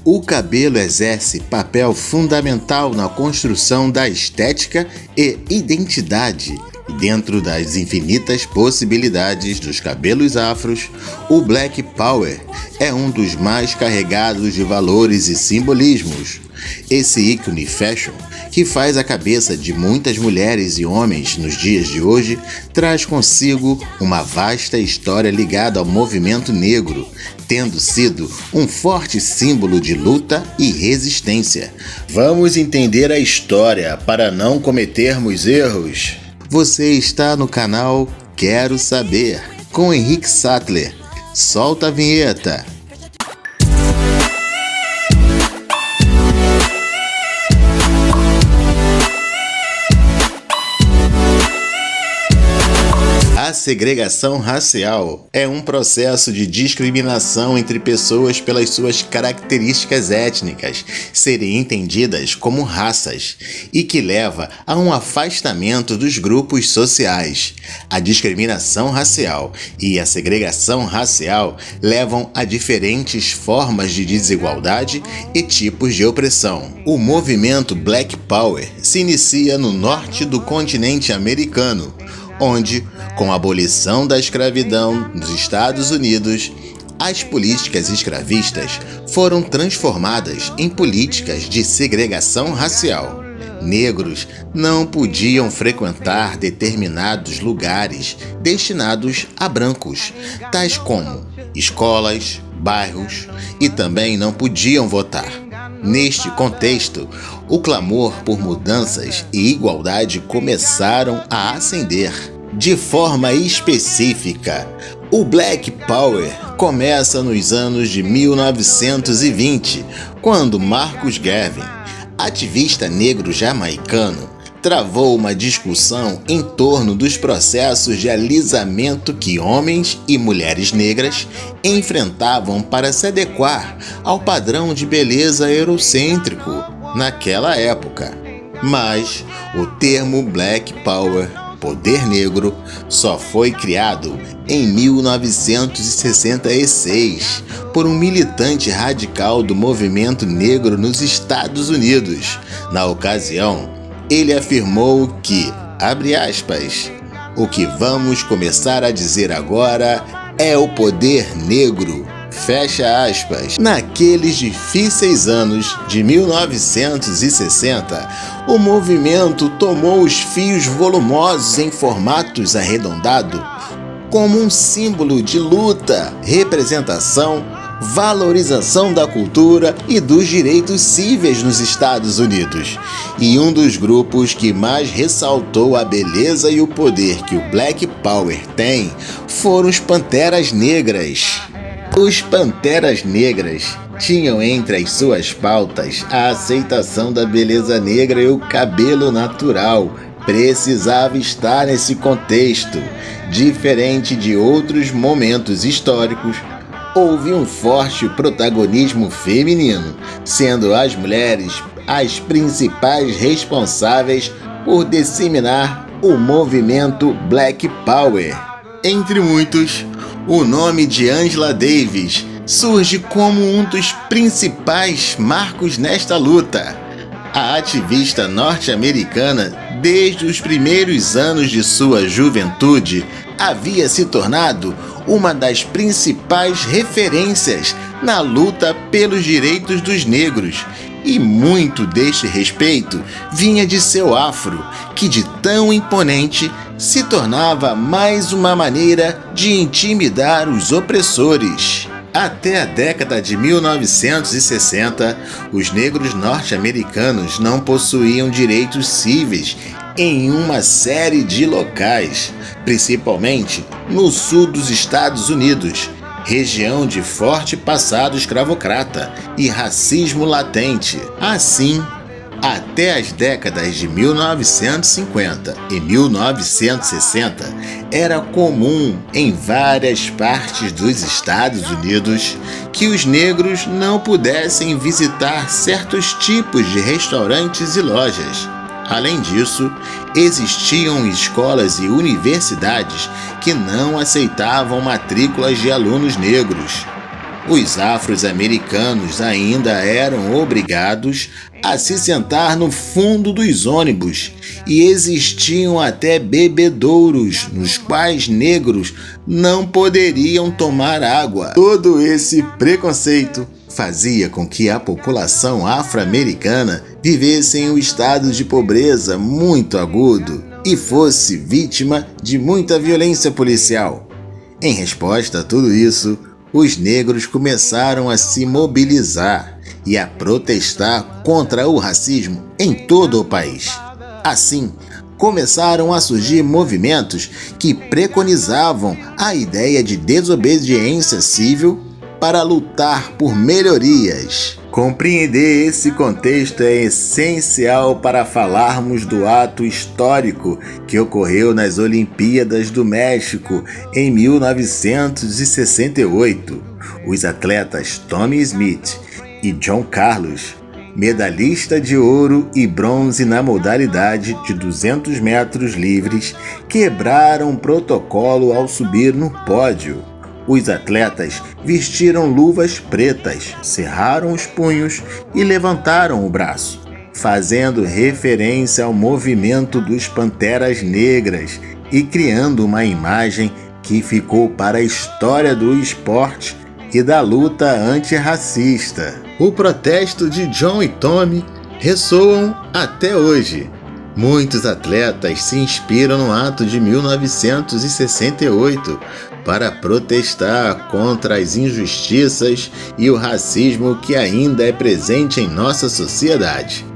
O cabelo exerce papel fundamental na construção da estética e identidade. Dentro das infinitas possibilidades dos cabelos afros, o Black Power é um dos mais carregados de valores e simbolismos. Esse ícone fashion, que faz a cabeça de muitas mulheres e homens nos dias de hoje, traz consigo uma vasta história ligada ao movimento negro, tendo sido um forte símbolo de luta e resistência. Vamos entender a história para não cometermos erros. Você está no canal Quero Saber, com Henrique Sattler. Solta a vinheta. A segregação racial é um processo de discriminação entre pessoas pelas suas características étnicas serem entendidas como raças e que leva a um afastamento dos grupos sociais. A discriminação racial e a segregação racial levam a diferentes formas de desigualdade e tipos de opressão. O movimento Black Power se inicia no norte do continente americano, onde, com a abolição da escravidão nos Estados Unidos, as políticas escravistas foram transformadas em políticas de segregação racial. Negros não podiam frequentar determinados lugares destinados a brancos, tais como escolas, bairros, e também não podiam votar. Neste contexto, o clamor por mudanças e igualdade começaram a ascender. De forma específica, o Black Power começa nos anos de 1920, quando Marcus Garvey, ativista negro jamaicano, travou uma discussão em torno dos processos de alisamento que homens e mulheres negras enfrentavam para se adequar ao padrão de beleza eurocêntrico naquela época. Mas o termo Black Power, poder negro, só foi criado em 1966 por um militante radical do movimento negro nos Estados Unidos. Na ocasião, ele afirmou que, abre aspas, o que vamos começar a dizer agora é o poder negro, fecha aspas. Naqueles difíceis anos de 1960, o movimento tomou os fios volumosos em formatos arredondados como um símbolo de luta, representação, valorização da cultura e dos direitos cíveis nos Estados Unidos. E um dos grupos que mais ressaltou a beleza e o poder que o Black Power tem foram os Panteras Negras. Os Panteras Negras tinham entre as suas pautas a aceitação da beleza negra e o cabelo natural. Precisava estar nesse contexto. Diferente de outros momentos históricos, houve um forte protagonismo feminino, sendo as mulheres as principais responsáveis por disseminar o movimento Black Power. Entre muitos, o nome de Angela Davis surge como um dos principais marcos nesta luta. A ativista norte-americana, desde os primeiros anos de sua juventude, havia se tornado uma das principais referências na luta pelos direitos dos negros, e muito deste respeito vinha de seu afro, que de tão imponente se tornava mais uma maneira de intimidar os opressores. Até a década de 1960, os negros norte-americanos não possuíam direitos cíveis em uma série de locais, principalmente no sul dos Estados Unidos, região de forte passado escravocrata e racismo latente. Assim, até as décadas de 1950 e 1960, era comum em várias partes dos Estados Unidos que os negros não pudessem visitar certos tipos de restaurantes e lojas. Além disso, existiam escolas e universidades que não aceitavam matrículas de alunos negros. Os afro-americanos ainda eram obrigados a se sentar no fundo dos ônibus e existiam até bebedouros nos quais negros não poderiam tomar água. Todo esse preconceito fazia com que a população afro-americana vivesse em um estado de pobreza muito agudo e fosse vítima de muita violência policial. Em resposta a tudo isso, os negros começaram a se mobilizar e a protestar contra o racismo em todo o país. Assim, começaram a surgir movimentos que preconizavam a ideia de desobediência civil para lutar por melhorias. Compreender esse contexto é essencial para falarmos do ato histórico que ocorreu nas Olimpíadas do México em 1968. Os atletas Tommie Smith e John Carlos, medalhista de ouro e bronze na modalidade de 200 metros livres, quebraram o protocolo ao subir no pódio. Os atletas vestiram luvas pretas, cerraram os punhos e levantaram o braço, fazendo referência ao movimento dos Panteras Negras e criando uma imagem que ficou para a história do esporte e da luta antirracista. O protesto de John e Tommie ressoam até hoje. Muitos atletas se inspiram no ato de 1968 para protestar contra as injustiças e o racismo que ainda é presente em nossa sociedade.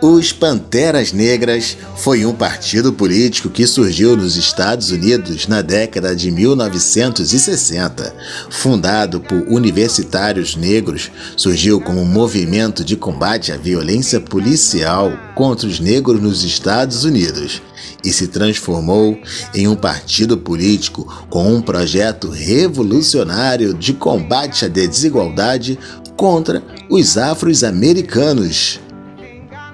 Os Panteras Negras foi um partido político que surgiu nos Estados Unidos na década de 1960. Fundado por universitários negros, surgiu como um movimento de combate à violência policial contra os negros nos Estados Unidos e se transformou em um partido político com um projeto revolucionário de combate à desigualdade contra os afro-americanos.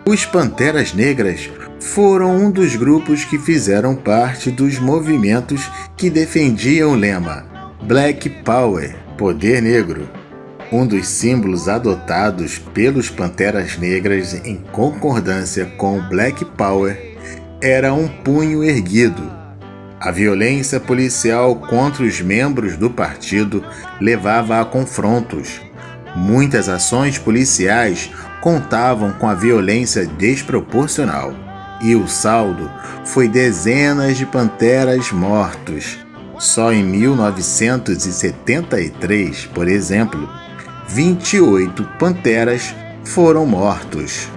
Os Panteras Negras foram um dos grupos que fizeram parte dos movimentos que defendiam o lema Black Power, Poder Negro. Um dos símbolos adotados pelos Panteras Negras em concordância com Black Power era um punho erguido. A violência policial contra os membros do partido levava a confrontos. Muitas ações policiais contavam com a violência desproporcional, e o saldo foi dezenas de panteras mortos. Só em 1973, por exemplo, 28 panteras foram mortos.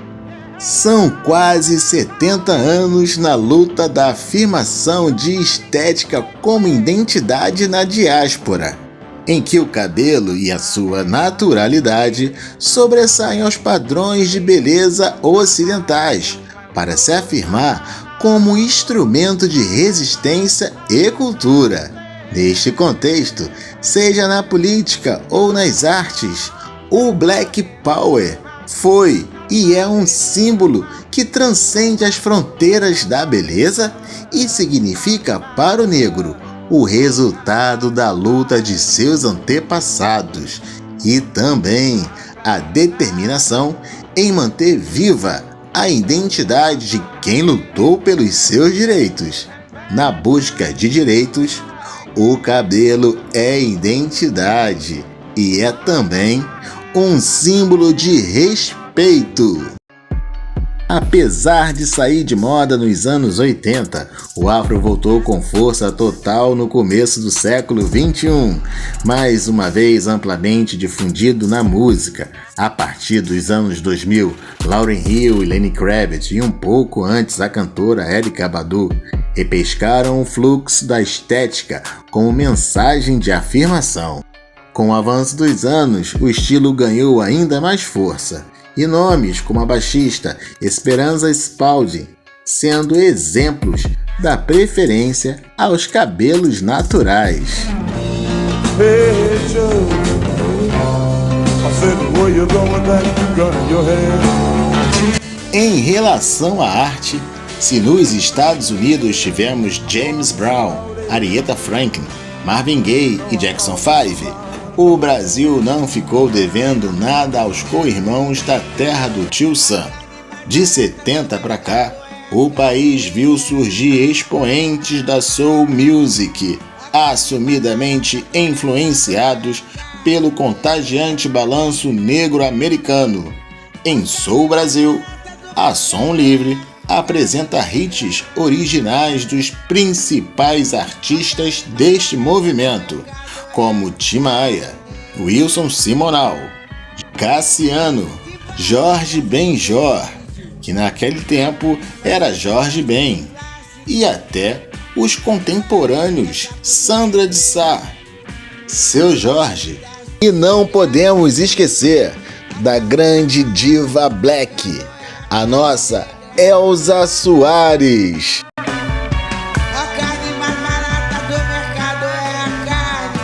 São quase 70 anos na luta da afirmação de estética como identidade na diáspora, em que o cabelo e a sua naturalidade sobressaem aos padrões de beleza ocidentais, para se afirmar como instrumento de resistência e cultura. Neste contexto, seja na política ou nas artes, o Black Power foi e é um símbolo que transcende as fronteiras da beleza e significa para o negro o resultado da luta de seus antepassados e também a determinação em manter viva a identidade de quem lutou pelos seus direitos. Na busca de direitos, o cabelo é identidade e é também um símbolo de respeito. Apesar de sair de moda nos anos 80, o afro voltou com força total no começo do século XXI, mais uma vez amplamente difundido na música. A partir dos anos 2000, Lauryn Hill e Lenny Kravitz, e um pouco antes a cantora Erykah Badu, repescaram o fluxo da estética como mensagem de afirmação. Com o avanço dos anos, o estilo ganhou ainda mais força, e nomes como a baixista Esperanza Spalding sendo exemplos da preferência aos cabelos naturais. Em relação à arte, se nos Estados Unidos tivemos James Brown, Aretha Franklin, Marvin Gaye e Jackson 5, o Brasil não ficou devendo nada aos co-irmãos da terra do Tio Sam. De 70 para cá, o país viu surgir expoentes da soul music, assumidamente influenciados pelo contagiante balanço negro-americano. Em Soul Brasil, a Som Livre apresenta hits originais dos principais artistas deste movimento, como Tim Maia, Wilson Simonal, Cassiano, Jorge Benjor, que naquele tempo era Jorge Ben, e até os contemporâneos Sandra de Sá, Seu Jorge. E não podemos esquecer da grande diva Black, a nossa Elza Soares. A carne mais barata do mercado é a carne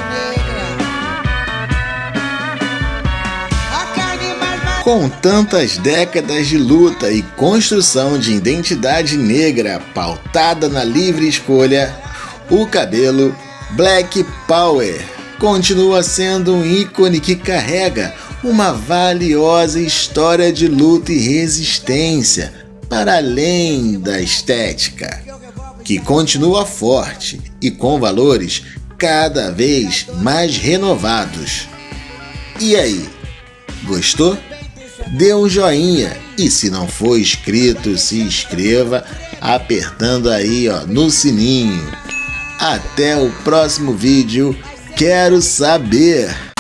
negra. Com tantas décadas de luta e construção de identidade negra pautada na livre escolha, o cabelo Black Power continua sendo um ícone que carrega uma valiosa história de luta e resistência para além da estética, que continua forte e com valores cada vez mais renovados. E aí, gostou? Dê um joinha e se não for inscrito, se inscreva apertando aí no sininho. Até o próximo vídeo. Quero saber!